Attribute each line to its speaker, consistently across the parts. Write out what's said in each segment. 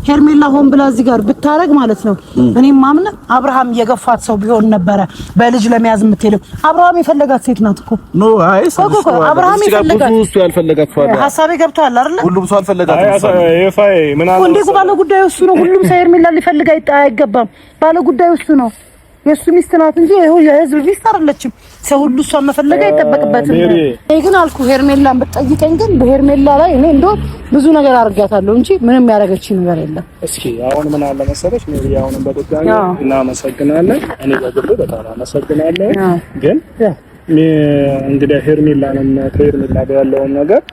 Speaker 1: ሄርሜላ ሆን ብላ እዚህ ጋር ብታረግ ማለት ነው እኔም ማምነ አብርሃም የገፋት ሰው ቢሆን ነበረ በልጅ ለመያዝ የምትሄደው አብርሃም የፈለጋት ሴት ናት እኮ ኖ አይ አብርሃም የፈለጋት ብዙ ሰው ያልፈለጋት ፋዳ ሐሳቤ ገብቷል አይደል ሁሉም ሰው አልፈለጋት አይፋይ ምን አለ እንዴ ባለ ጉዳዩ እሱ ነው ሁሉም ሰው ሄርሜላ ሊፈልግ አይገባም ባለ ጉዳዩ እሱ ነው የሱ ሚስት ናት እንጂ የህዝብ ሚስት አይደለችም ሰው ሁሉ እሷን መፈለግ አይጠበቅበትም እኔ ግን አልኩ ሄርሜላን ብትጠይቀኝ ግን በሄርሜላ ላይ እኔ እንደው ብዙ ነገር አርጋታለሁ እንጂ ምንም ያረጋች ነገር የለም እስኪ አሁን ምን አለ መሰለሽ ሜሪ አሁን በድጋሚ እናመሰግናለን እኔ በግል በጣም አመሰግናለሁ ግን እንግዲህ ሄርሜላንም ከሄርሜላ ጋር ያለውን ነገር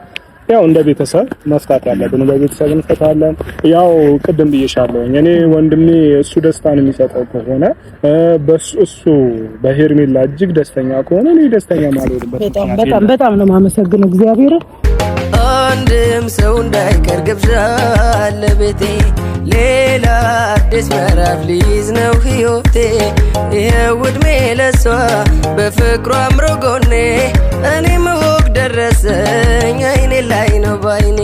Speaker 1: ያው እንደ ቤተሰብ መፍታት ያለብን በቤተሰብ እንፈታለን ያው ቅድም ብዬሻለሁ እኔ ወንድሜ እሱ ደስታን የሚሰጠው ከሆነ እሱ በሄርሜላ እጅግ ደስተኛ ከሆነ እኔ ደስተኛ ማለት በጣም ነው ማመሰግነው እግዚአብሔር አንድም ሰው እንዳይቀር ግብዣ ለቤቴ ሌላ አዲስ ምዕራፍ ሊይዝ ነው ህይወቴ ይሄው ዕድሜ ለሷ በፍቅሯ አምሮ ጎኔ እኔም ወግ ደረሰኝ አይኔ ላይ ነው ባይኔ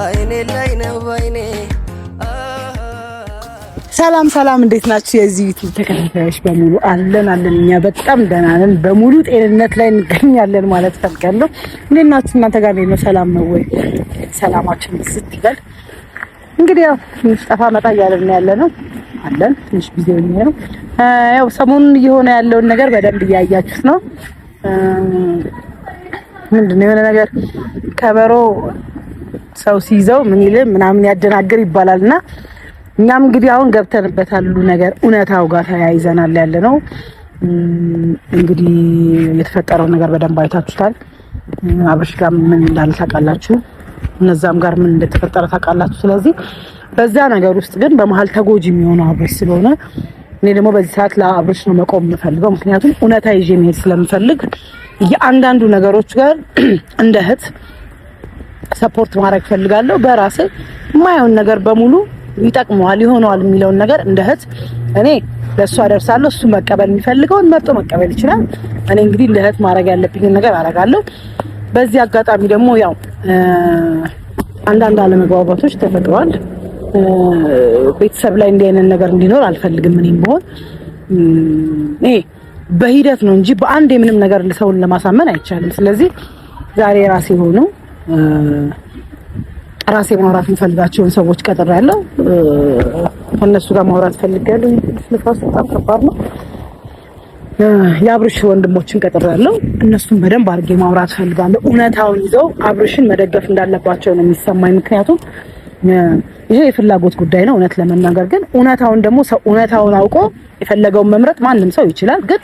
Speaker 1: አይኔ ላይ ነው ባይኔ ሰላም እንዴት ናችሁ የዚህ ዩቲዩብ ተከታታዮች በሙሉ አለን እኛ በጣም ደህና ነን በሙሉ ጤንነት ላይ እንገኛለን ማለት ፈልጋለሁ እንዴት ናችሁ እናንተ ጋር ነው ሰላም ነው ወይ ሰላማችን ስትይበል እንግዲህ ያው ትንሽ ጠፋ መጣ እያልን ያለነው አለን ትንሽ ጊዜ ነው ያው ሰሞኑን እየሆነ ያለውን ነገር በደንብ እያያችሁት ነው ምንድነው የሆነ ነገር ከበሮ ሰው ሲይዘው ምን ይል ምናምን ያደናገር ይባላልና እኛም እንግዲህ አሁን ገብተንበታል ሁሉ ነገር እውነታው ጋር ተያይዘናል ያለነው እንግዲህ የተፈጠረው ነገር በደንብ አይታችሁታል አብርሽ ጋር ምን እንዳለ ታውቃላችሁ እነዛም ጋር ምን እንደተፈጠረ ታውቃላችሁ ስለዚህ በዛ ነገር ውስጥ ግን በመሃል ተጎጂ የሚሆነው አብርሽ ስለሆነ እኔ ደግሞ በዚህ ሰዓት ለአብርሽ ነው መቆም የምፈልገው ምክንያቱም እውነታ ይዤ መሄድ ስለምፈልግ የአንዳንዱ ነገሮች ጋር እንደ እህት ሰፖርት ማድረግ ፈልጋለሁ በራሴ የማየውን ነገር በሙሉ ይጠቅመዋል ይሆነዋል የሚለውን ነገር እንደ እህት እኔ ለሷ አደርሳለሁ እሱ መቀበል የሚፈልገውን መርጦ መቀበል ይችላል እኔ እንግዲህ እንደ እህት ማድረግ ያለብኝ ነገር አደርጋለሁ በዚህ አጋጣሚ ደግሞ ያው አንዳንድ አለመግባባቶች ተፈጥረዋል ቤተሰብ ላይ እንዲህ አይነት ነገር እንዲኖር አልፈልግም እኔም ቢሆን በሂደት ነው እንጂ በአንድ ምንም ነገር ለሰውን ለማሳመን አይቻልም ስለዚህ ዛሬ ራሴ ሆኖ ራሴ ማውራት የምፈልጋቸውን ሰዎች ቀጥሬያለሁ ከነሱ ጋር ማውራት ፈልጋለሁ ንፋስ በጣም ከባድ ነው የአብርሽ ወንድሞችን ቀጥሬያለሁ እነሱን በደንብ አድርጌ ማውራት ፈልጋለሁ እውነታውን ይዘው አብርሽን መደገፍ እንዳለባቸው ነው የሚሰማኝ ምክንያቱም ይሄ የፍላጎት ጉዳይ ነው እውነት ለመናገር ግን እውነታውን ደግሞ ሰው እውነታውን አውቆ የፈለገውን መምረጥ ማንም ሰው ይችላል ግን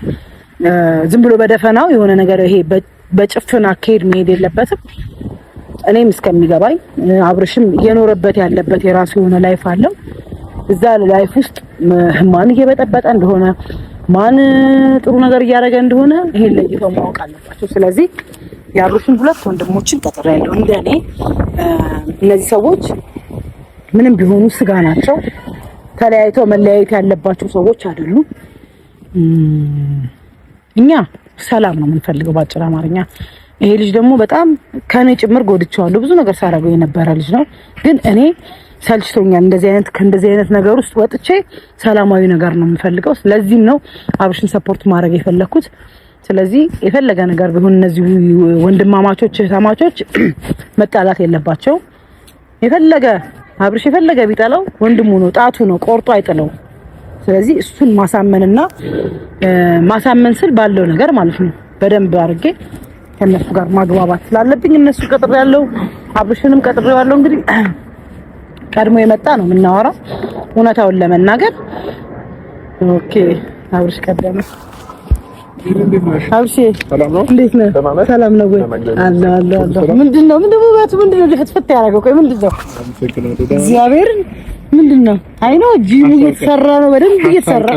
Speaker 1: ዝም ብሎ በደፈናው የሆነ ነገር ይሄ በጭፍን አካሄድ መሄድ የለበትም እኔም እስከሚገባኝ አብርሽም እየኖረበት ያለበት የራሱ የሆነ ላይፍ አለው እዛ ላይፍ ውስጥ ማን እየበጠበጠ እንደሆነ ማን ጥሩ ነገር እያደረገ እንደሆነ ይሄን ለይተው ማወቅ አለባቸው ስለዚህ የአብርሽን ሁለት ወንድሞችን ቀጥሬያለሁ እንደኔ እነዚህ ሰዎች ምንም ቢሆኑ ስጋ ናቸው ተለያይተው መለያየት ያለባቸው ሰዎች አይደሉም እኛ ሰላም ነው የምንፈልገው ባጭር አማርኛ ይሄ ልጅ ደግሞ በጣም ከኔ ጭምር ጎድቻለሁ ብዙ ነገር ሳረገው የነበረ ልጅ ነው ግን እኔ ሰልችቶኛል ከእንደዚህ አይነት ነገር ውስጥ ወጥቼ ሰላማዊ ነገር ነው የምፈልገው ስለዚህ ነው አብርሽን ሰፖርት ማድረግ የፈለኩት ስለዚህ የፈለገ ነገር ቢሆን እነዚህ ወንድማማቾች እህታማቾች መጣላት የለባቸው አብርሽ የፈለገ ቢጠላው ወንድሙ ነው ጣቱ ነው ቆርጦ አይጥለው ስለዚህ እሱን ማሳመን ስል ባለው ነገር ማለት ነው በደንብ አድርጌ ከነሱ ጋር ማግባባት ስላለብኝ እነሱ ቀጥሬያለሁ አብርሽንም ቀጥሬዋለሁ እንግዲህ ቀድሞ የመጣ ነው የምናወራው እውነታውን ለመናገር ኦኬ አብርሽ ቀደመ አብርሽ ሰላም ነው እንዴት ነህ ሰላም ነው ወይ አለ ምንድነው ልፍትፍት ያደረገው ቆይ ምንድነው እግዚአብሔር ምንድነው አይኖ ጂሙ እየተሰራ ነው በደንብ እየተሰራ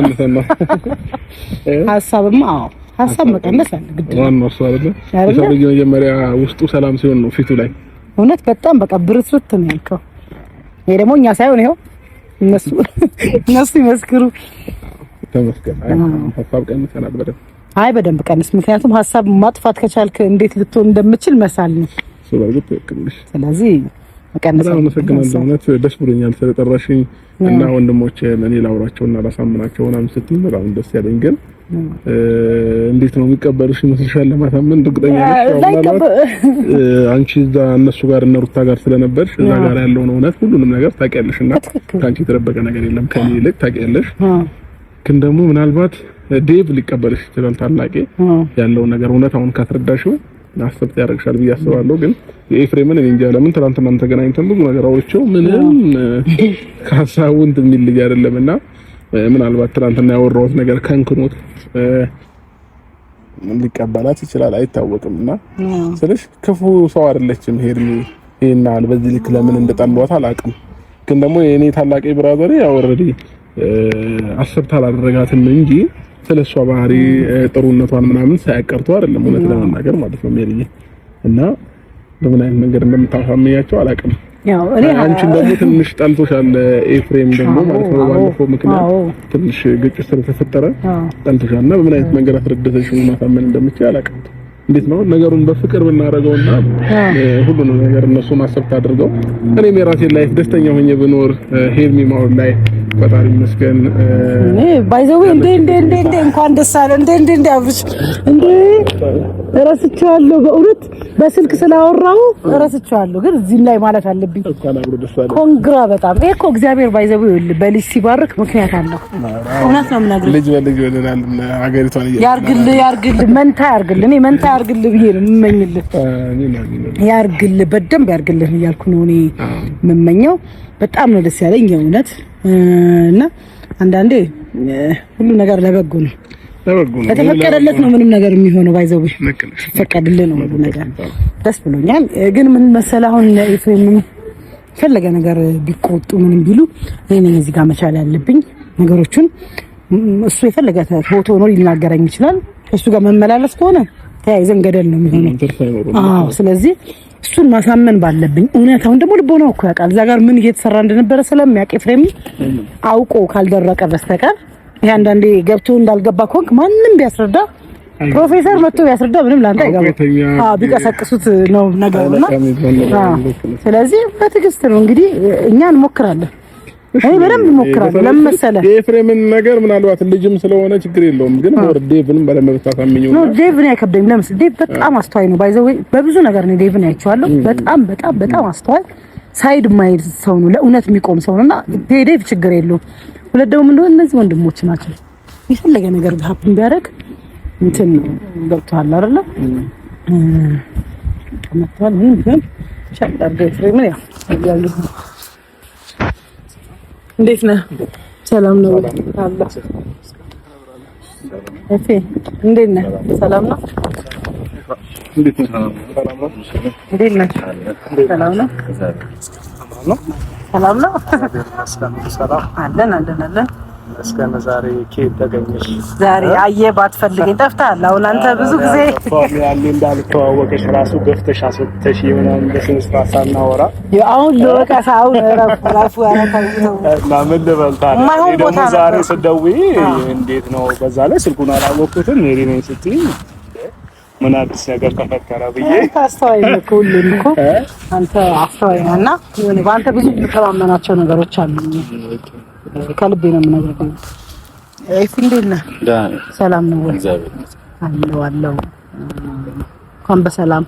Speaker 1: ሀሳብ መቀነስ አለ ግድ ነው እሱ አይደለም ሰው የመጀመሪያ ውስጡ ሰላም ሲሆን ነው ፊቱ ላይ እውነት በጣም በቃ ብርትርት ነው ያልከው ይሄ ደግሞ እኛ ሳይሆን ይሄው እነሱ ይመስክሩ ተመስገን ሀሳብ ቀንሰናል በደንብ ቀንስ ምክንያቱም ሀሳብ ማጥፋት ከቻልክ እንዴት ልትሆን እንደምችል መሳል ነው ስለዚህ መቀነስ
Speaker 2: እውነት ደስ ብሎኛል ስለጠራሽኝ እና ወንድሞቼ እኔ ላውራቸውና ላሳምናቸውና ስትይ በጣም ደስ ያለኝ ግን እንዴት ነው የሚቀበሉሽ ይመስልሻል? ለማሳመን እርግጠኛ ነሽ? አንቺ እዛ እነሱ ጋር እና ሩታ ጋር ስለነበርሽ እዛ ጋር ያለውን እውነት ሁሉንም ነገር ታውቂያለሽና ካንቺ የተደበቀ ነገር የለም ከኔ ይልቅ ታውቂያለሽ። ግን ደግሞ ምናልባት ዴቭ ሊቀበልሽ ይችላል። ታላቂ ያለውን ነገር እውነታውን ካስረዳሽው አሰብት ያደርግሻል ብዬ አስባለሁ። ግን የኤፍሬምን እኔ እንጃ ለምን ትናንትና ተገናኝተን ብዙ ነገር አውርቼው ምንም ከሀሳቡ እንትን የሚል ልጅ አይደለምና ምናልባት ትናንትና ያወራሁት ነገር ከንክኖት ሊቀበላት ይችላል አይታወቅምና ስለሽ ክፉ ሰው አይደለችም ሄርሚ ይሄናል በዚህ ልክ ለምን እንደጠሏት አላውቅም። ግን ደግሞ የኔ ታላቂ ብራዘር ያው ኦሬዲ አሰብታ አላደረጋትም እንጂ ስለሷ ባህሪ ጥሩነቷን ምናምን ሳያቀርቱ አይደለም እውነት ለመናገር ማለት ነው ሜሪዬ እና በምን አይነት መንገድ እንደምታሳምያቸው አላውቅም። ያው እኔ አንቺ ደግሞ ትንሽ ጠልቶሻል ኤፍሬም ደግሞ ማለት ነው ባለፈው ምክንያት ትንሽ ግጭት ስለተፈጠረ ጠልቶሻልና በምን አይነት መንገድ አስረድተሽ ማሳመን እንደምትችል አላውቅም። እንዴት ነው ነገሩን በፍቅር ብናረጋውና ሁሉንም ነገር እነሱ ማሰብት አድርገው እኔም የራሴን ላይፍ ደስተኛ ሆኜ ብኖር ሄርሚ ማውል ላይ ፈጣሪ ይመስገን ባይዘው እንዴ እንኳን ደስ አለ እንዴ አብርሽ እንዴ እረስቻለሁ በእውነት በስልክ ስላወራው እረስቻለሁ። ግን እዚህ ላይ ማለት አለብኝ ኮንግራ በጣም እኮ እግዚአብሔር ባይዘው በልጅ ሲባርክ ምክንያት አለው። እውነት ነው የምነግርህ ልጅ በልጅ ወለናል ሀገሪቷን ያርግል መንታ ያርግል እኔ መንታ ያርግል ብዬ ነው የምመኝልህ። ያርግል በደንብ ያርግልህ እያልኩ ነው እኔ የምመኘው። በጣም ነው ደስ ያለኝ የእውነት እና አንዳንዴ ሁሉ ነገር ለበጎ ነው ከተፈቀደለት ነው ምንም ነገር የሚሆነው ባይዘው ፈቀደልህ ነው ሁሉ ነገር ደስ ብሎኛል። ግን ምን መሰለህ አሁን ኤፍሬም ፈለገ ነገር ቢቆጡ ምንም ቢሉ እኔ እዚህ ጋር መቻል ያለብኝ ነገሮችን እሱ የፈለገ ፎቶ ነው ሊናገረኝ ይችላል። እሱ ጋር መመላለስ ከሆነ ተያይዘን ገደል ነው የሚሆነው። ስለዚህ እሱን ማሳመን ባለብኝ እውነታውን ደግሞ ልቦናው እኮ ያውቃል እዛ ጋር ምን እየተሰራ እንደነበረ ስለሚያውቅ ኤፍሬም አውቆ ካልደረቀ በስተቀር ይሄ አንዳንዴ ገብቶ እንዳልገባ ኮንክ ማንንም ቢያስረዳ ፕሮፌሰር መጥቶ ቢያስረዳ ምንም ላንተ አይገባም። ቢቀሰቅሱት ነው ነገሩና ስለዚህ በትዕግስት ነው እንግዲህ እኛ እንሞክራለን። እኔ በደንብ እንሞክራለን። ለምን መሰለህ የኤፍሬምን ነገር ምናልባት ልጅም ስለሆነ ችግር የለውም። ግን ዴቭንም በደንብ ታሳምኚው ነው። ዴቭን አይከብደኝም። ለምን ዴቭ በጣም አስተዋይ ነው። ባይዘው በብዙ ነገር ነው ዴቭን አይቼዋለሁ። በጣም አስተዋይ ሳይድ ማይል ሰው ነው። ለእውነት የሚቆም ሰው ነውና ዴቭ ችግር የለውም። ሁለት ደግሞ እንደው እነዚህ ወንድሞች ናቸው። የፈለገ ነገር ሀፕን ቢያደርግ እንትን ገብቷል አይደለ? ከመጣል ምን ሻላር ኤፍሬምን ያው እንዴት ነህ? ሰላም ነው አላ እሺ እንዴት ነህ? ሰላም ነው እንዴት ነህ? እንዴት ነህ? ሰላም ነው ሰላም ነው ሰላም አለን እስከነ ዛሬ ኬት ተገኘሽ? ዛሬ አየህ ባትፈልገኝ ጠፍተሃል። አሁን አንተ ብዙ ጊዜ ያለ እንዳልተዋወቀሽ ራሱ ገፍተሽ አስወጥተሽ የሆነውን በስነ ስርዓት ሳናወራ አሁን ለወቀሳው ራፉ ያረታው ማመን ለበልታ ደግሞ ዛሬ ስደውይ እንዴት ነው በዛ ላይ ስልኩን አላወቅኩትም ሜሪ ነኝ ስትይ ምን አዲስ ነገር ተፈጠረ ብዬ ታስተዋይ ነው ሁሉም እኮ አንተ አስተዋይ ነህና በአንተ ብዙ ተማመናቸው ነገሮች አሉ። ከልቤ ነው የምነግርህ። እሺ እንዴት ነህ? ሰላም ነው ወይ? አለው እንኳን በሰላም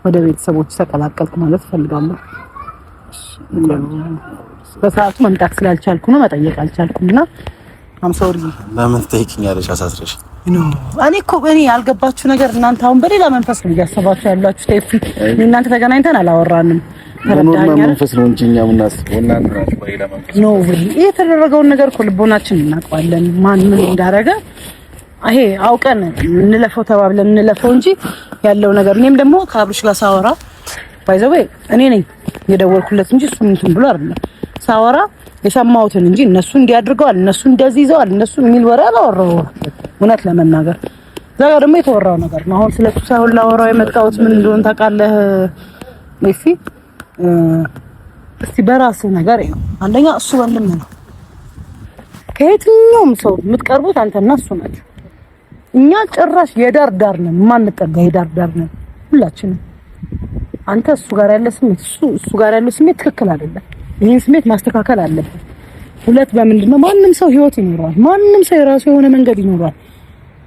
Speaker 2: ወደ ቤተሰቦች ተቀላቀልኩ ማለት ፈልጋለሁ። በሰዓቱ መምጣት ስላልቻልኩ ነው መጠየቅ አልቻልኩምና አም ሶሪ። ለምን ትጠይቂኛለሽ? አሳስረሽ እኔ ያልገባችሁ ነገር እናንተ አሁን በሌላ መንፈስ ነው እያሰባችሁ ያላችሁ። ተይፊ እናንተ ተገናኝተን አላወራንም። ተረዳኸኝ? መንፈስ ነው እንጂ እኛ ምናስበው እናንተ ናችሁ በሌላ መንፈስ ነው። የተደረገውን ነገር እኮ ልቦናችን እናውቀዋለን። ማን ምን እንዳደረገ ይሄ አውቀን እንለፈው ተባብለን እንለፈው እንጂ ያለው ነገር እኔም ደግሞ ከአብርሽ ጋር ሳወራ ባይዘው እኔ ነኝ የደወልኩለት እንጂ እሱ እንትን ብሎ አይደለም ሳወራ የሰማሁትን እንጂ እነሱ እንዲያድርገዋል እነሱ እንደዚህ ይዘዋል እነሱ የሚል ወሬ አላወራው። እውነት ለመናገር እዛ ጋር ደግሞ የተወራው ነገር ነው። አሁን ስለሱ ሳይሆን ላወራው የመጣሁት ምን እንደሆነ ታውቃለህ? እሺ እስቲ በራስህ ነገር ይኸው አንደኛ እሱ ወንድም ነው። ከየትኛውም ሰው የምትቀርቡት አንተና እሱ ናችሁ። እኛ ጭራሽ የዳር ዳር ነን፣ ማንጠጋ የዳር ዳር ነን ሁላችንም።
Speaker 1: አንተ እሱ ጋር ያለው ስሜት ትክክል አይደለም። ይሄን ስሜት ማስተካከል አለብን። ሁለት በምንድነው ማንም ሰው ህይወት ይኖራል። ማንም ሰው የራሱ የሆነ መንገድ ይኖራል።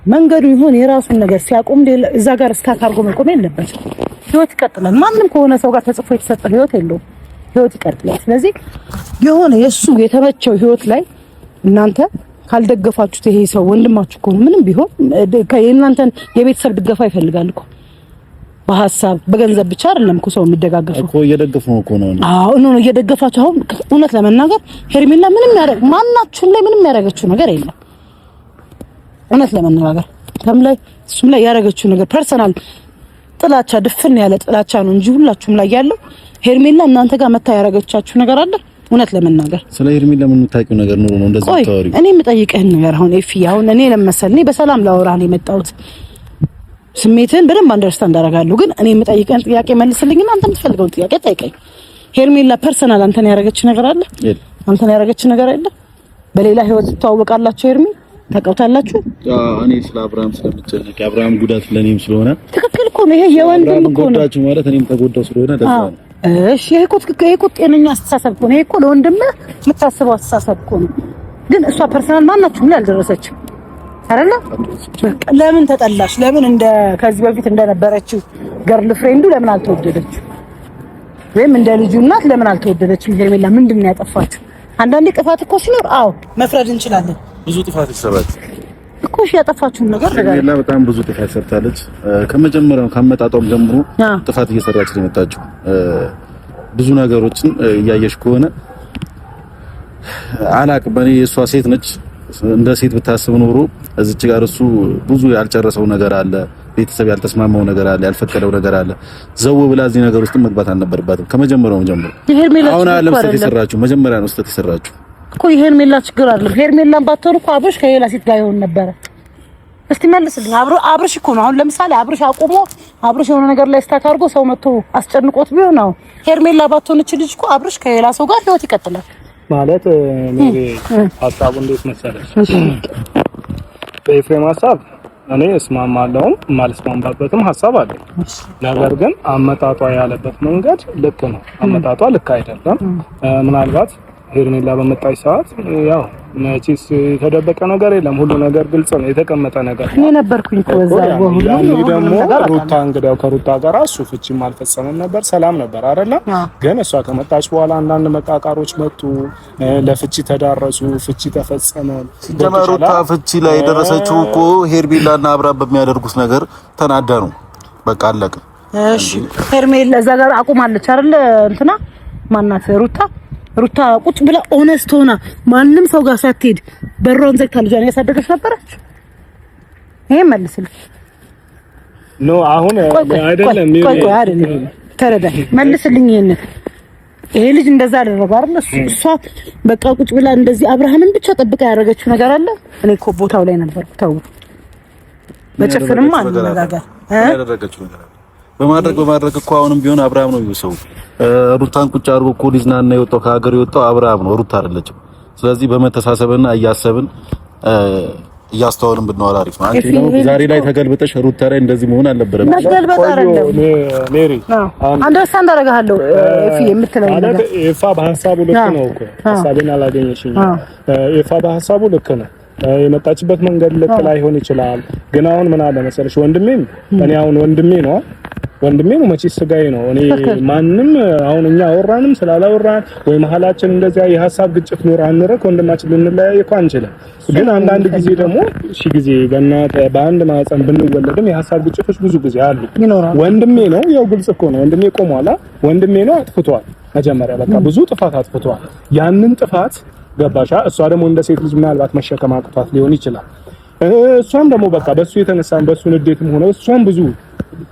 Speaker 1: መንገዱ ይሁን የራሱን ነገር ሲያቆም እዛ ጋር እስካካርጎ መቆም የለበትም። ህይወት ይቀጥላል። ማንም ከሆነ ሰው ጋር ተጽፎ የተሰጠ ህይወት የለውም። ህይወት ይቀጥላል። ስለዚህ የሆነ የሱ የተመቸው ህይወት ላይ እናንተ ካልደገፋችሁት ይሄ ሰው ወንድማችሁ ከሆነ ምንም ቢሆን የእናንተን የቤተሰብ ድጋፍ ይፈልጋል እኮ በሐሳብ በገንዘብ ብቻ አይደለም እኮ ሰው የሚደጋገፈው እኮ
Speaker 3: እየደገፉ ነው።
Speaker 1: አዎ ነው እየደገፋችሁ። አሁን እውነት ለመናገር ሄርሜላ ምንም ያደረግ ማናችሁም ላይ ምንም ያደረገችው ነገር የለም። እውነት ለመናገር እሱም ላይ ያደረገችው ነገር ፐርሰናል ጥላቻ ድፍን ያለ ጥላቻ ነው እንጂ ሁላችሁም ላይ ያለው ሄርሜላ እናንተ ጋር መታ ያደረገቻችሁ ነገር አለ። እውነት ለመናገር
Speaker 3: ስለ ሄርሜላ ምን የምታውቂው ነገር ኑሮ ነው እንደዚህ ታወሪ?
Speaker 1: እኔ የምጠይቅህን ነገር አሁን አሁን እኔ ለመሰለኝ በሰላም ላወራህ ነው የመጣሁት። ስሜትን በደንብ አንደርስታንድ አደርጋለሁ። ግን እኔ የምጠይቀን ጥያቄ መልስልኝና አንተ የምትፈልገውን ጥያቄ ጠይቀኝ። ሄርሜላ ፐርሰናል አንተን ያደረገች ነገር አለ? አንተን ያደረገች ነገር አይደለ? በሌላ ህይወት ትተዋወቃላችሁ? ሄርሜ ታውቃታላችሁ?
Speaker 3: እኔ ስለ አብርሃም ስለምጨነቅ የአብርሃም ጉዳት ለኔም ስለሆነ
Speaker 1: ትክክል እኮ ነው። ይሄ የወንድም እኮ ነው።
Speaker 3: ጉዳቱ ማለት እኔም ተጎዳው ስለሆነ ደስ ነው።
Speaker 1: እሺ ይሄ እኮ ትክክል። ይሄ እኮ ጤነኛ አስተሳሰብ እኮ ነው። ይሄ እኮ ለወንድምህ የምታስበው አስተሳሰብ እኮ ነው። ግን እሷ ፐርሰናል ማናችሁም ላይ አልደረሰችም አይደለ? ለምን ተጠላሽ? ለምን ከዚህ በፊት እንደነበረችው ገርል ፍሬንዱ ለምን አልተወደደችም? ወይም እንደ ልጁ እናት ለምን አልተወደደችም? ሄርሜላ ምንድን ነው ያጠፋችው? አንዳንዴ ጥፋት እኮ ሲኖር መፍረድ እንችላለን።
Speaker 3: ብዙ ጥፋት ይሰራች
Speaker 1: እኮ ያጠፋችሁን ነገር
Speaker 3: ሄርሜላ በጣም ብዙ ጥፋት ሰርታለች። ከመጀመሪያው ከመጣጣም ጀምሮ ጥፋት እየሰራች ነው የመጣችው። ብዙ ነገሮችን እያየሽ ከሆነ አላቅም። በእኔ እሷ ሴት ነች። እንደ ሴት ብታስብ ኖሮ እዚች ጋር እሱ ብዙ ያልጨረሰው ነገር አለ፣ ቤተሰብ ያልተስማማው ነገር አለ፣ ያልፈቀደው ነገር አለ። ዘው ብላ እዚህ ነገር ውስጥ መግባት አልነበረባትም ከመጀመሪያው ጀምሮ። አሁን አለም ስህተት የሰራችው መጀመሪያ ነው ስህተት የሰራችው እኮ። የሄርሜላ ችግር አይደለም። ሄርሜላን ባትሆን እኮ አብርሽ ከሌላ ሴት ጋር ይሆን ነበረ። እስቲ መልስልኝ። አብርሽ እኮ ነው አሁን ለምሳሌ አብርሽ አቁሞ አብርሽ የሆነ ነገር ላይ ስታክ አድርጎ ሰው መጥቶ አስጨንቆት ቢሆን ነው። ሄርሜላ ባትሆን እቺ ልጅ እኮ አብርሽ ከሌላ ሰው ጋር ህይወት ይቀጥላል
Speaker 2: ማለት ሜሪ ሀሳቡ እንዴት መሰለሽ? በኤፍሬም ሀሳብ እኔ እስማማለሁ፣ የማልስማማበትም ሀሳብ አለ። ነገር ግን አመጣጧ ያለበት መንገድ ልክ ነው፣ አመጣጧ ልክ አይደለም። ምናልባት ሄርሜላ በመጣች ሰዓት ያው መቼስ የተደበቀ ነገር የለም፣ ሁሉ ነገር ግልጽ ነው፣ የተቀመጠ ነገር ነው።
Speaker 1: እኔ ነበርኩኝ ከዛ ሁሉ
Speaker 2: ደግሞ ሩታ እንግዲያው ከሩታ ጋር እሱ ፍቺም አልፈጸመም ነበር፣ ሰላም ነበር አይደለ? ግን እሷ ከመጣች በኋላ አንዳንድ መቃቃሮች መጡ፣ ለፍቺ ተዳረሱ፣ ፍቺ ተፈጸመ።
Speaker 3: ሩታ ፍቺ ላይ የደረሰችው እኮ ሄርሜላና አብርሃም በሚያደርጉት ነገር ተናዳ ነው። በቃ አለቀ።
Speaker 1: እሺ ሄርሜላ እዛ ጋር አቁማለች አይደል? እንትና ማናት ሩታ ቁጭ ብላ ኦነስት ሆና ማንም ሰው ጋር ሳትሄድ በሯን ዘግታ ልጇን ያሳደገች ነበረች። ይሄ መልስልኝ።
Speaker 2: ኖ አሁን አይደለም
Speaker 1: ተረዳኝ፣ መልስልኝ። ይሄ ልጅ እንደዛ አደረገ አይደል? እሷ በቃ ቁጭ ብላ እንደዚህ አብርሃምን ብቻ ጠብቃ ያደረገችው ነገር አለ። እኔ እኮ ቦታው ላይ ነበርኩ። ተው በጭፍንም አንነጋገር
Speaker 3: ያደረገችው ነገር አለ። በማድረግ እኮ አሁንም ቢሆን አብርሃም ነው ይሰው ሩታን ቁጭ አድርጎ እኮ ሊዝናና የወጣው ከሀገር የወጣው አብርሃም ነው፣ ሩታ አይደለችም። ስለዚህ በመተሳሰብና እያስተዋልን ብንዋል አሪፍ ነው። አንቺ ደግሞ ዛሬ ላይ ተገልብጠሽ ሩታ ላይ እንደዚህ መሆን አልነበረም።
Speaker 1: ተገልብጠ አይደለም
Speaker 2: ሜሪ
Speaker 1: አንደርስታንድ አደርጋለሁ። እፊ የምትለው ነገር
Speaker 2: ኤፋ በሐሳቡ ልክ ነው እኮ ሐሳቤን አላገኘሽኝ። ኤፋ በሐሳቡ ልክ ነው። የመጣችበት መንገድ ልክ ላይሆን ይችላል። ግን አሁን ምን አለ መሰለሽ ወንድሜም እኔ አሁን ወንድሜ ነው መቼ ስጋዬ ነው። እኔ ማንም አሁን እኛ አወራንም ስላላወራን ወይ መሀላችን እንደዚያ የሐሳብ ግጭት ኖር አንረክ ወንድማችን ልንለያይ እኮ አንችልም። ግን አንዳንድ ጊዜ ደግሞ ጊዜ በአንድ ማህፀን ብንወለድም የሐሳብ ግጭቶች ብዙ ጊዜ አሉ። ወንድሜ ነው ያው ግልጽ እኮ ነው። ወንድሜ ቆሟላ። ወንድሜ ነው አጥፍቷል። መጀመሪያ በቃ ብዙ ጥፋት አጥፍቷል። ያንን ጥፋት ገባሻ? እሷ ደግሞ እንደ ሴት ልጅ ምናልባት መሸከም አቅቷት ሊሆን ይችላል። እሷም ደግሞ በቃ በሱ የተነሳን በሱ ንዴትም ሆነ እሷም ብዙ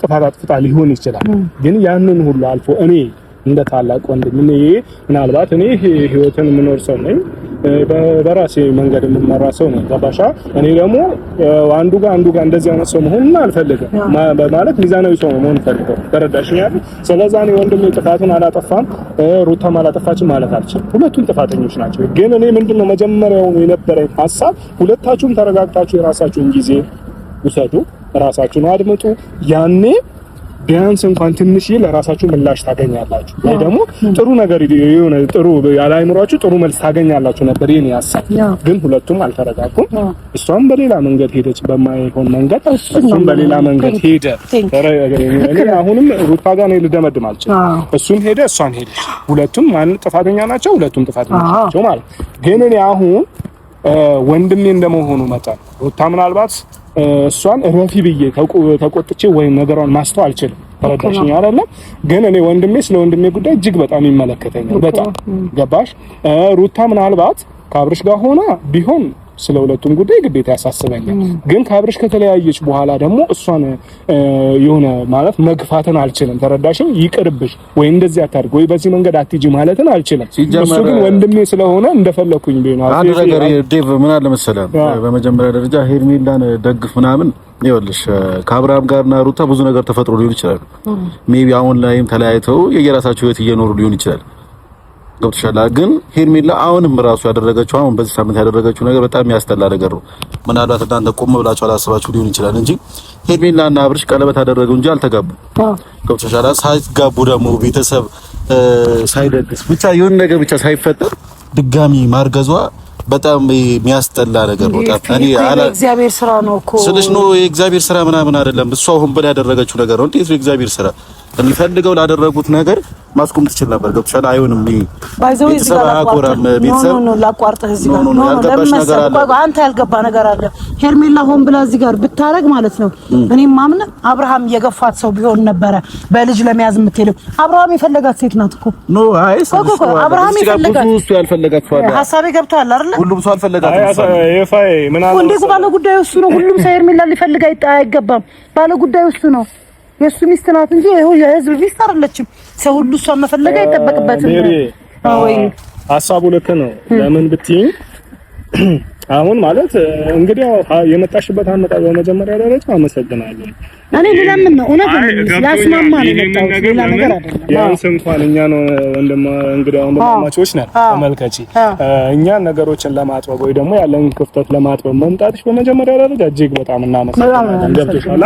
Speaker 2: ጥፋት አጥፍታ ሊሆን ይችላል። ግን ያንን ሁሉ አልፎ እኔ እንደ ታላቅ ወንድም ምናልባት እኔ ህይወትን የምኖር ሰው ነኝ፣ በራሴ መንገድ የምመራ ሰው ነኝ። ገባሻ? እኔ ደግሞ አንዱ ጋር እንደዚህ አይነት ሰው መሆን አልፈልግም። ማለት ሚዛናዊ ሰው መሆን ፈልገው ተረዳሽኛል? ስለዚህ እኔ ወንድሜ ጥፋቱን አላጠፋም፣ ሩታም አላጠፋችም ማለት አልችልም። ሁለቱም ጥፋተኞች ናቸው። ግን እኔ ምንድነው መጀመሪያው የነበረኝ ሐሳብ ሁለታችሁም ተረጋግታችሁ የራሳችሁን ጊዜ ውሰዱ፣ ራሳችሁን አድምጡ። ያኔ ቢያንስ እንኳን ትንሽ ለራሳችሁ ምላሽ ታገኛላችሁ ወይ ደግሞ ጥሩ ነገር የሆነ ጥሩ ያላይምሯችሁ ጥሩ መልስ ታገኛላችሁ ነበር የኔ ሐሳብ። ግን ሁለቱም አልተረጋጉም። እሷም በሌላ መንገድ ሄደች በማይሆን መንገድ፣ እሱም በሌላ መንገድ ሄደ። እኔ አሁንም ሩታ ጋር ነው ልደመድም አልችልም። እሱም ሄደ እሷም ሄደች። ሁለቱም ማን ጥፋተኛ ናቸው? ሁለቱም ጥፋተኛ ናቸው ማለት። ግን እኔ አሁን ወንድሜ እንደመሆኑ መጠን ሩታ ምናልባት እሷን ረፊ ብዬ ተቆጥቼ ወይ ነገሯን ማስተው አልችልም። ተረዳሽኝ አይደለ? ግን እኔ ወንድሜ ስለ ወንድሜ ጉዳይ እጅግ በጣም ይመለከተኛል። በጣም ገባሽ? ሩታ ምናልባት ከአብርሽ ጋር ሆና ቢሆን ስለ ሁለቱም ጉዳይ ግዴታ ያሳስበኛል። ግን ከአብርሽ ከተለያየች በኋላ ደግሞ እሷን የሆነ ማለት መግፋትን አልችልም። ተረዳሽኝ? ይቅርብሽ ወይ እንደዚህ አታድርግ ወይ በዚህ መንገድ አትጂ ማለትን አልችልም። እሱ ግን ወንድሜ ስለሆነ እንደፈለኩኝ ቢሆን
Speaker 3: አንድ ነገር ዴቭ ምን አለ መሰለህ፣ በመጀመሪያ ደረጃ ሄርሜላን ደግፍ ምናምን ይኸውልሽ ከአብርሃም ጋርና ሩታ ብዙ ነገር ተፈጥሮ ሊሆን ይችላል። ሜቢ አሁን ላይም ተለያይተው የየራሳቸው ህይወት እየኖሩ ሊሆን ይችላል። ገብቶሻል? ግን ሄርሜላ አሁንም ራሱ ያደረገችው አሁን በዚህ ሳምንት ያደረገችው ነገር በጣም ያስጠላ ነገር ነው። ምናልባት እናንተ ቆም ብላችሁ አላስባችሁ ሊሆን ይችላል እንጂ ሄርሜላና አብርሽ ቀለበት አደረገው እንጂ አልተጋቡ። ገብቶሻል? ሳይጋቡ ደግሞ ቤተሰብ ሳይደግስ ብቻ የሆነ ነገር ብቻ ሳይፈጠር ድጋሚ ማርገዟ በጣም የሚያስጠላ ነገር ነው። እኔ
Speaker 1: እግዚአብሔር ስራ ነው እኮ
Speaker 3: ስለሽ ነው የእግዚአብሔር ስራ ምናምን አይደለም። እሷ አሁን በላይ ያደረገችው ነገር ነው። እንዴት ነው የእግዚአብሔር ስራ? እንፈልገው ላደረጉት ነገር ማስቆም ትችል ነበር። ገብቶሻል? አይሆንም። ቤተሰብ ቤተሰብ
Speaker 1: ነው ላቋርጥህ እዚህ ጋር ነው አንተ ያልገባ ነገር አለ። ሄርሜላ ሆን ብላ እዚህ ጋር ብታረግ ማለት ነው እኔም ማምን አብርሃም የገፋት ሰው ቢሆን ነበረ በልጅ ለመያዝ የምትሄደው። አብርሃም የፈለጋት ሴት ናት እኮ
Speaker 3: ኖ አይስ
Speaker 1: አብርሃም የፈለጋት
Speaker 3: ብዙ ሰው ያልፈለጋት ሰው አለ።
Speaker 1: ሐሳቤ ገብቷል አይደል?
Speaker 3: ሁሉም ሰው አልፈለጋት።
Speaker 2: አይፋይ ምን አለ
Speaker 1: እንዴ ባለ ጉዳዩ እሱ ነው። ሁሉም ሰው ሄርሜላ ሊፈልግ አይገባም። ባለ ጉዳዩ እሱ ነው። የሱ ሚስት ናት እንጂ የህዝብ ሚስት አይደለችም። ሰው ሁሉ እሷን መፈለግ አይጠበቅበትም።
Speaker 2: ወይ ሐሳቡ ልክ ነው። ለምን ብትይኝ አሁን ማለት እንግዲህ የመጣሽበት አመጣጥ በመጀመሪያ ደረጃ አመሰግናለሁ።
Speaker 1: እኔ ለምን ነው እውነት ነው ላስማማ ነው የመጣው ሌላ ነገር አይደለም።
Speaker 2: ያንስ እንኳን እኛ ነው እንግዲህ ወንድማማቾች ነን። ተመልከቺ እኛ ነገሮችን ለማጥበብ ወይ ደግሞ ያለን ክፍተት ለማጥበብ መምጣትሽ በመጀመሪያ ደረጃ እጅግ በጣም እናመሰግናለን። ገብቶሻል?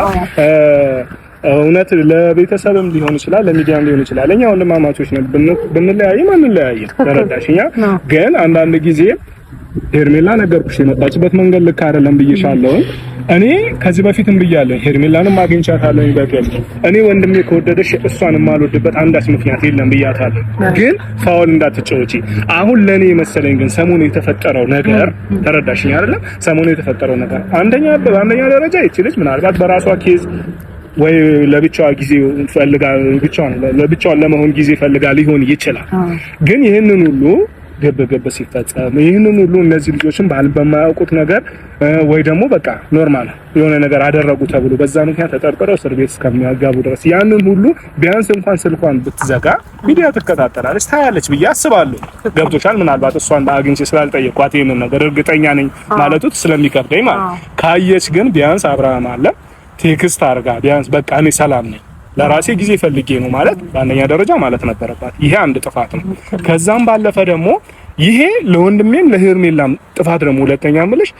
Speaker 2: እውነት ለቤተሰብም ሊሆን ይችላል ለሚዲያም ሊሆን ይችላል። እኛ ወንድማማቾች ነን። ብንለያይም አንለያይም። ተረዳሽኛ? ግን አንዳንድ ጊዜ ሄርሜላ ነገርኩሽ የመጣችበት መንገድ ልክ አይደለም ብዬሻለሁ። እኔ ከዚህ በፊትም ብያለሁ። ሄርሜላንም አግኝቻታለሁ በግል እኔ ወንድሜ ከወደደሽ እሷን የማልወድበት አንዳች ምክንያት የለም ብያታለሁ። ግን ፋውል እንዳትጫወቺ። አሁን ለኔ መሰለኝ ግን ሰሞኑ የተፈጠረው ነገር ተረዳሽኝ አይደል? ሰሞኑ የተፈጠረው ነገር በአንደኛ ደረጃ ይቺ ልጅ ምናልባት በራሷ ኬዝ ወይ ለብቻዋ ጊዜ ፈልጋ ለብቻዋን ለመሆን ጊዜ ፈልጋ ሊሆን ይችላል። ግን ይሄንን ሁሉ ገበገበ ሲፈጸም ይሄንን ሁሉ እነዚህ ልጆችን በማያውቁት ነገር ወይ ደግሞ በቃ ኖርማል የሆነ ነገር አደረጉ ተብሎ በዛ ምክንያት ተጠርጥረው እስር ቤት እስከሚያጋቡ ድረስ ያንን ሁሉ ቢያንስ እንኳን ስልኳን ብትዘጋ ሚዲያ ትከታተላለች ታያለች ብዬ አስባለሁ። ገብቶሻል? ምናልባት እሷን አግኝቼ ስላልጠየኳት ይሄንን ነገር እርግጠኛ ነኝ ማለቱ ስለሚከብደኝ ማለት ካየች ግን ቢያንስ አብርሃም አለ ቴክስት አርጋ ቢያንስ በቃ እኔ ሰላም ነኝ ለራሴ ጊዜ ፈልጌ ነው ማለት በአንደኛ ደረጃ ማለት ነበረባት። ይሄ አንድ ጥፋት ነው። ከዛም ባለፈ ደግሞ ይሄ ለወንድሜም ለሄርሜላም ጥፋት ደግሞ ሁለተኛ ምልሽ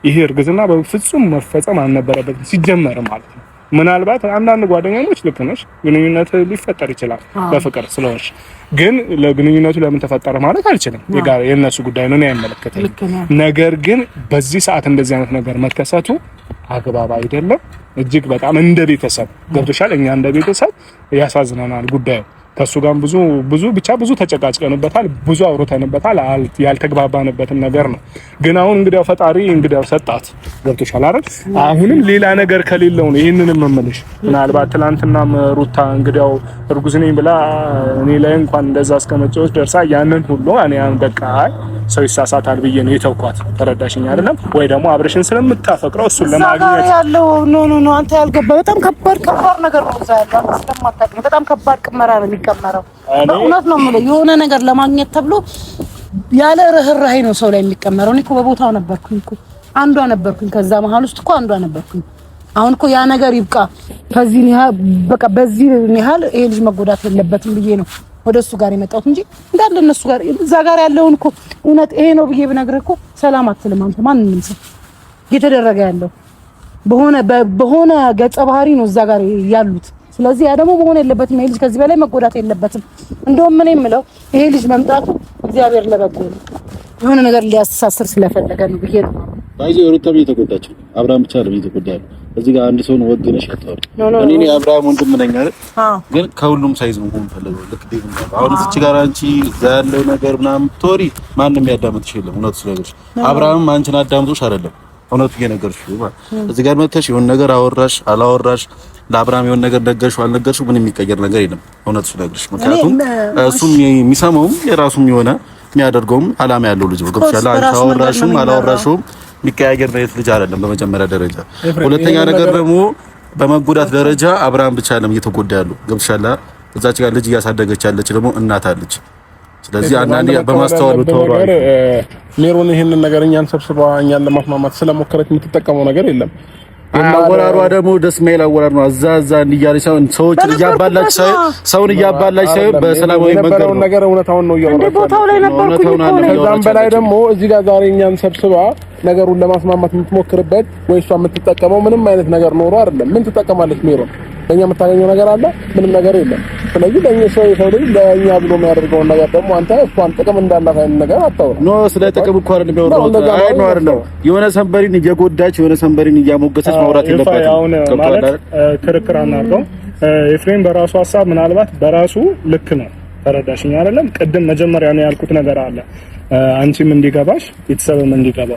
Speaker 2: ይሄ እርግዝና በፍጹም መፈጸም አልነበረበትም ሲጀመር ማለት ነው። ምናልባት አንዳንድ ጓደኛሞች ልክ ነሽ ግንኙነት ሊፈጠር ይችላል በፍቅር ስለሆነሽ፣ ግን ለግንኙነቱ ለምን ተፈጠረ ማለት አልችልም። የነሱ ጉዳይ ነው አይመለከተኝም። ነገር ግን በዚህ ሰዓት እንደዚህ አይነት ነገር መከሰቱ አግባብ አይደለም። እጅግ በጣም እንደ ቤተሰብ ገብቶሻል? እኛ እንደ ቤተሰብ ያሳዝነናል ጉዳዩ። ከሱ ጋር ብዙ ተጨቃጭቀንበታል፣ ብዙ አውርተንበታል። ያልተግባባንበትን ነገር ነው። ግን አሁን እንግዲያው ፈጣሪ እንግዲያው ሰጣት። ገብቶሻል አይደል? አሁንም ሌላ ነገር ከሌለው ነው ይሄንንም መመለሽ። ምናልባት ትላንትናም ሩታ እንግዲያው እርጉዝ ነኝ ብላ እኔ ላይ እንኳን እንደዛ እስከመጨረስ ደርሳ ያንን ሁሉ እኔ በቃ ሰው ይሳሳታል ብዬ ነው የተውኳት። ተረዳሽኝ አይደለም ወይ? ደግሞ አብረሽን ስለምታፈቅረው እሱን ለማግኘት
Speaker 1: ያለው ኖ አንተ ያልገባ በጣም ከባድ ነገር ነው። እዛ ያለው ስለማታውቅ በጣም ከባድ ቅመራ ነው የሚቀመረው። በእውነት ነው የምልህ የሆነ ነገር ለማግኘት ተብሎ ያለ ርህራሄ ነው ሰው ላይ የሚቀመረው። እኔ እኮ በቦታው ነበርኩኝ እኮ አንዷ ነበርኩኝ። ከዛ መሀል ውስጥ እኮ አንዷ ነበርኩኝ። አሁን እኮ ያ ነገር ይብቃ። ከዚህ በቃ በዚህ ያህል ይሄ ልጅ መጎዳት የለበትም ብዬ ነው ወደሱ ጋር የመጣሁት እንጂ እንዳለ እነሱ ጋር እዛ ጋር ያለውን እኮ እውነት ይሄ ነው ብዬ ብነግርህ እኮ ሰላም አትልም አንተ። ማንንም ሰው እየተደረገ ያለው በሆነ ገጸ ባህሪ ነው እዛ ጋር ያሉት ስለዚህ ያ ደግሞ መሆን የለበትም። ይሄ ልጅ ከዚህ በላይ መጎዳት የለበትም። እንደውም ምን የምለው ይሄ ልጅ መምጣቱ እግዚአብሔር ለበጎ ነው፣ የሆነ ነገር ሊያስተሳስር ስለፈለገ ነው ብዬ ነው።
Speaker 3: ባይዘ ሩታም እየተጎዳች ነው፣ አብርሃም ብቻ ነው እየተጎዳው። እዚህ ጋር አንድ ሰው ነው ወግነሽ አታወሪ። እኔ አብርሃም ወንድም ነኝ አይደል? ግን ከሁሉም ሳይዝ ነው የምፈልገው። ልክ ዴቭ ነው። አሁን እዚህ ጋር አንቺ ያለው ነገር ምናምን ቶሪ ማንንም ያዳምጥሽ የለም። እውነቱ ስለነገርሽ አብርሃም አንቺን አዳምጦሽ አይደለም፣ እውነቱ እየነገርሽ ነው። እዚህ ጋር መተሽ የሆነ ነገር አወራሽ አላወራሽ፣ ለአብርሃም የሆነ ነገር ነገርሽው አልነገርሽው ምንም የሚቀየር ነገር የለም። እውነቱ ስለነገርሽ ምክንያቱም እሱም የሚሰማውም የራሱም የሆነ የሚያደርገውም አላማ ያለው ልጅ ነው። ገብቶሻል? አንቺ አወራሽም አላወራሽውም የሚቀያየር ነው ልጅ አይደለም በመጀመሪያ ደረጃ። ሁለተኛ ነገር ደግሞ በመጎዳት ደረጃ አብርሃም ብቻ አይደለም እየተጎዳ ያለው። ገብቶሻል? እዛች ጋር ልጅ እያሳደገች ያለች ደግሞ እናት አለች። ስለዚህ አንዳንዴ በማስተዋል ተወራው
Speaker 2: ሜሮን ይሄንን ነገር እኛን ሰብስባ እኛን ለማስማማት ስለሞከረች የምትጠቀመው ነገር የለም።
Speaker 3: አወራሯ ደግሞ ደስ ማይል አወራር ነው። አዛዛ እንዲያለች ሰዎችን እያባላች ሰውን እያባላች በሰላማዊ መንገድ ነው
Speaker 2: ነገር እውነታውን ነው እያወራች
Speaker 1: ቦታው ላይ ነበርኩኝ።
Speaker 2: ከዛም በላይ ደግሞ እዚህ ጋር ዛሬ እኛን ሰብስባ ነገሩን ለማስማማት የምትሞክርበት ወይ እሷ የምትጠቀመው ምንም አይነት ነገር ኖሮ አይደለም። ምን ትጠቀማለች ሜሮን? ለኛ የምታገኘው ነገር አለ? ምንም ነገር የለም። ስለዚህ ለኛ ሰው ልጅ ለኛ ብሎ የሚያደርገውን ነገር ደግሞ አንተ እሷን ጥቅም እንዳላት አይነት ነገር አታውራ።
Speaker 3: ኖ ስለ ጥቅም እኮ አይደለም የሚያወራው። አይ ነው አይደለም የሆነ ሰንበሪን እየጎዳች የሆነ ሰንበሪን እያሞገሰች ማውራት የለባትም።
Speaker 4: አሁን ማለት ክርክር አናርገው። ኤፍሬም በራሱ ሐሳብ ምናልባት በራሱ ልክ ነው። ተረዳሽኝ አይደለም? ቅድም መጀመሪያ ነው ያልኩት ነገር አለ። አንቺም እንዲገባሽ ቤተሰብም እንዲገባ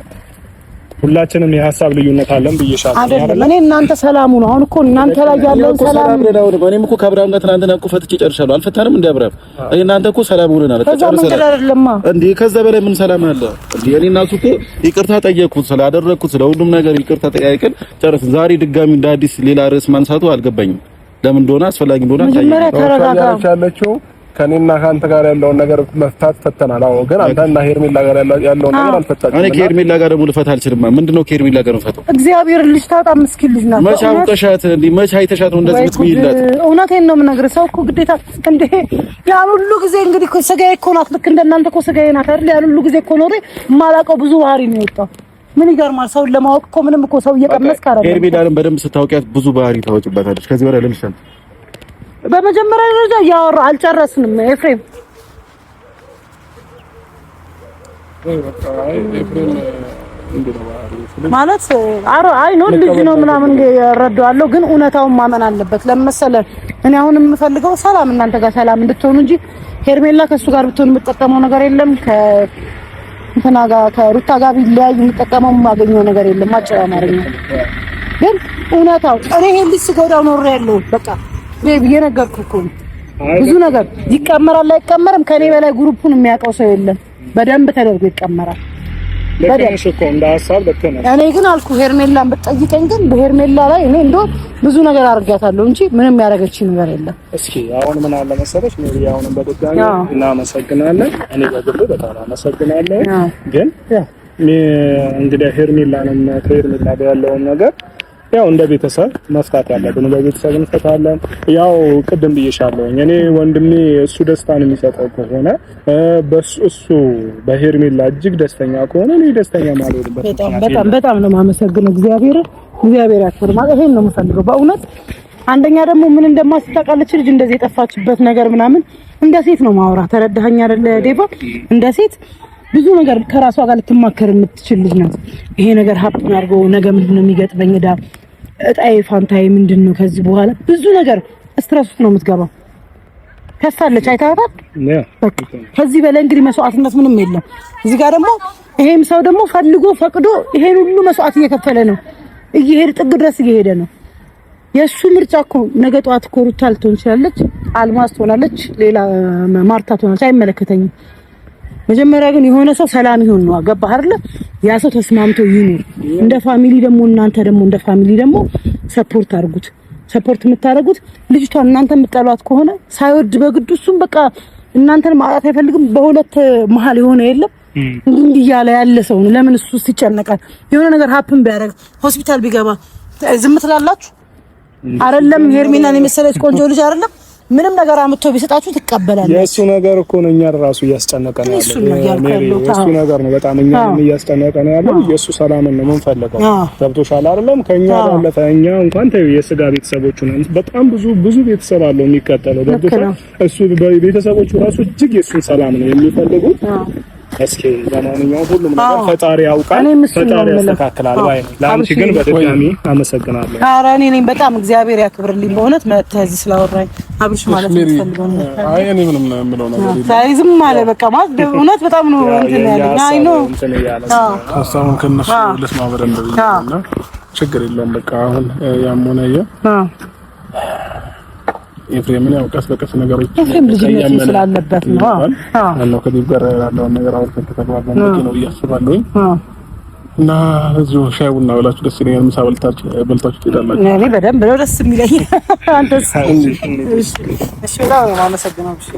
Speaker 4: ሁላችንም የሐሳብ ልዩነት አለን ብዬሻለሁ
Speaker 1: አይደለም። እኔ እናንተ ሰላሙ ነው። አሁን እኮ እናንተ ላይ ያለው ሰላም ነው።
Speaker 3: እኔም እኮ ከአብርሃም ጋር ትናንትና እኮ ፈትቼ ጨርሻለሁ። አልፈታንም እንደ አብርሃም እናንተ እኮ ሰላም ሆነናል። እንዴ ከዛ በላይ ምን ሰላም አለ እንዴ? እኔ እና እሱ እኮ ይቅርታ ጠየቅኩት ስላደረግኩት ስለሁሉም ነገር ይቅርታ ጠያይቀን ጨረስን። ዛሬ ድጋሚ እንደ አዲስ ሌላ ርዕስ ማንሳቱ አልገባኝም። ለምን እንደሆነ አስፈላጊ እንደሆነ
Speaker 2: ታያለችው። ከኔና ካንተ ጋር ያለውን ነገር መፍታት ፈተናል። አዎ ግን አንተና ሄርሜላ ጋር ያለውን ነገር አልፈታችም።
Speaker 3: እኔ ከሄርሜላ ጋር ደግሞ ልፈታ አልችልም። ምንድነው ከሄርሜላ ጋር ነው ፈታው?
Speaker 1: እግዚአብሔር ልጅ ታጣ ምስኪን ልጅ ናት።
Speaker 3: መቻው ቀሻት እንዴ መቻ አይተሻት ነው እንደዚህ ምትሚላት?
Speaker 1: እውነቴን ነው የምነግርህ። ሰው እኮ ግዴታ እንዴ ያን ሁሉ ጊዜ እንግዲህ እኮ ስጋዬ እኮ ናት። ልክ እንደናንተ እኮ ስጋዬ ናት አይደል? ያን ሁሉ ጊዜ እኮ ኖሬ የማላውቀው ብዙ ባህሪ ነው የወጣው። ምን ይገርማል። ሰውን ለማወቅ እኮ ምንም እኮ ሰው እየቀመስክ አይደል?
Speaker 3: ሄርሜላን በደንብ ስታውቂያት ብዙ ባህሪ ታወጭባታለች። ከዚህ በላይ ልልሻል።
Speaker 1: በመጀመሪያ ደረጃ ያወራ አልጨረስንም ኤፍሬም ማለት አይ ነው ልጅ ነው ምናምን እረዳዋለሁ፣ ግን እውነታውን ማመን አለበት። ለመሰለህ እኔ አሁን የምፈልገው ሰላም እናንተ ጋር ሰላም እንድትሆኑ እንጂ ሄርሜላ ከሱ ጋር ብትሆን የምትጠቀመው ነገር የለም። ከእንትና ጋር ከሩታ ጋር ቢለያይ የምትጠቀመው የማገኘው ነገር የለም። አጭር አማርኛ ግን እውነታው እኔ ይሄን ልጅ ስጎዳው ኖር ያለው በቃ ቤቢ የነገርኩህ እኮ ብዙ ነገር ይቀመራል አይቀመርም። ከኔ በላይ ግሩፑን የሚያውቀው ሰው የለም። በደንብ ተደርጎ ይቀመራል።
Speaker 4: ለከነሽ እኮ እንደ ሐሳብ ለከነሽ
Speaker 1: እኔ ግን አልኩ ሄርሜላን ብትጠይቀኝ ግን በሄርሜላ ላይ እኔ እንደው ብዙ ነገር አድርጋታለሁ እንጂ ምንም ያደረገችኝ ነገር የለም።
Speaker 4: እስኪ አሁን ምን አለ መሰለሽ ሜሪ፣ አሁንም በድጋሚ እናመሰግናለን። እኔ በግሌ በጣም አመሰግናለሁ። ግን እንግዲህ ሄርሜላንም ከሄርሜላ ጋር ያለውን ነገር ያው እንደ ቤተሰብ መፍታት ያለብን በቤተሰብ እንፈታለን። ያው ቅድም ብዬሻለሁ እኔ ወንድሜ እሱ ደስታን የሚሰጠው ከሆነ እሱ በሄርሜላ እጅግ ደስተኛ ከሆነ እኔ ደስተኛ ማለት ነው።
Speaker 1: በጣም ነው የማመሰግነው። እግዚአብሔር ያክብር ማለት ይሄን ነው የምፈልገው በእውነት። አንደኛ ደግሞ ምን እንደማስተቃለች ልጅ እንደዚህ የጠፋችበት ነገር ምናምን እንደ ሴት ነው ማውራ። ተረዳኸኝ አይደለ ዴባ? እንደ ሴት ብዙ ነገር ከራሷ ጋር ልትማከር የምትችል ልጅ ናት። ይሄ ነገር ሀብት አድርገው ነገ ምንድነው የሚገጥመኝ እጣዬ ፋንታዬ ምንድነው ከዚህ በኋላ ብዙ ነገር ስትረስ ውስጥ ነው የምትገባው። ከሳለች አይታታል። በቃ ከዚህ በላይ እንግዲህ መስዋዕትነት ምንም የለም። እዚህ ጋር ደግሞ ይሄም ሰው ደግሞ ፈልጎ ፈቅዶ ይሄን ሁሉ መስዋዕት እየከፈለ ነው። እየሄደ ጥግ ድረስ እየሄደ ነው። የሱ ምርጫ እኮ ነገ ጧት እኮ ሩታ ልትሆን ትችላለች፣ አልማዝ ትሆናለች፣ ሌላ ማርታ ትሆናለች። አይመለከተኝም። መጀመሪያ ግን የሆነ ሰው ሰላም ይሁን ነው። አገባህ አይደለ? ያ ሰው ተስማምቶ ይኑር። እንደ ፋሚሊ ደግሞ እናንተ ደግሞ እንደ ፋሚሊ ደግሞ ሰፖርት አድርጉት። ሰፖርት የምታደርጉት ልጅቷን እናንተ የምትጠሏት ከሆነ ሳይወድ በግዱ እሱም በቃ እናንተን ማጣት አይፈልግም። በሁለት መሀል የሆነ የለም እንዲህ ያለ ያለ ሰው ነው። ለምን እሱ ይጨነቃል? የሆነ ነገር ሀፕን ቢያደርግ ሆስፒታል ቢገባ ዝም ትላላችሁ? አይደለም ሄርሜላን የመሰለች ቆንጆ ልጅ አይደለም ምንም ነገር አምጥቶ ቢሰጣችሁ ትቀበላለች።
Speaker 4: የእሱ ነገር እኮ ነው እኛን ራሱ እያስጨነቀን ያለው። የእሱ ነገር ነው በጣም እኛን እያስጨነቀን ያለው። የእሱ ሰላምን ነው የምንፈልገው። ገብቶሻል አይደለም? ከኛ ባለፈ እኛ እንኳን ተይው የስጋ ቤተሰቦቹ ነን። በጣም ብዙ ቤተሰብ አለው የሚከተለው። ገብቶሻል? እሱ ቤተሰቦቹ ራሱ እጅግ የእሱን ሰላም ነው የሚፈልጉት። እስኪ ለማንኛውም ሁሉም ነገር ፈጣሪ ያውቃል፣ ፈጣሪ ያስተካክላል ባይ ነው። ለአንቺ ግን በድጋሚ አመሰግናለሁ።
Speaker 1: ኧረ እኔ ነኝ በጣም እግዚአብሔር ያክብርልኝ በእውነት መተህ እዚህ ስላወራኝ አብርሽ ማለት ነው።
Speaker 2: አይ እኔ ምንም የምለው ነገር የለም።
Speaker 1: ሳይ ዝም ማለት በቃ ማለት እውነት በጣም ነው እንትን ያለኝ። አይ ነው
Speaker 2: ሀሳቡን ከነሱ ልስማ በደንብ ብዬና ችግር የለውም በቃ አሁን ያም ሆነ ኤፍሬምን ያው ቀስ በቀስ ነገሮች
Speaker 1: ልጅነቱ ስላለበት ነው።
Speaker 2: አዎ ከዚህ ጋር ያለውን ነገር አውርተን ከተግባባን በቂ ነው እያስባለሁ። እና እዚሁ ሻይ ቡና ብላችሁ ደስ ይለኛል። ምሳ በልታችሁ ትሄዳላችሁ።
Speaker 1: እኔ በደንብ ነው ደስ የሚለኝ። አንተስ? እሺ በጣም ነው የማመሰግነው። እሺ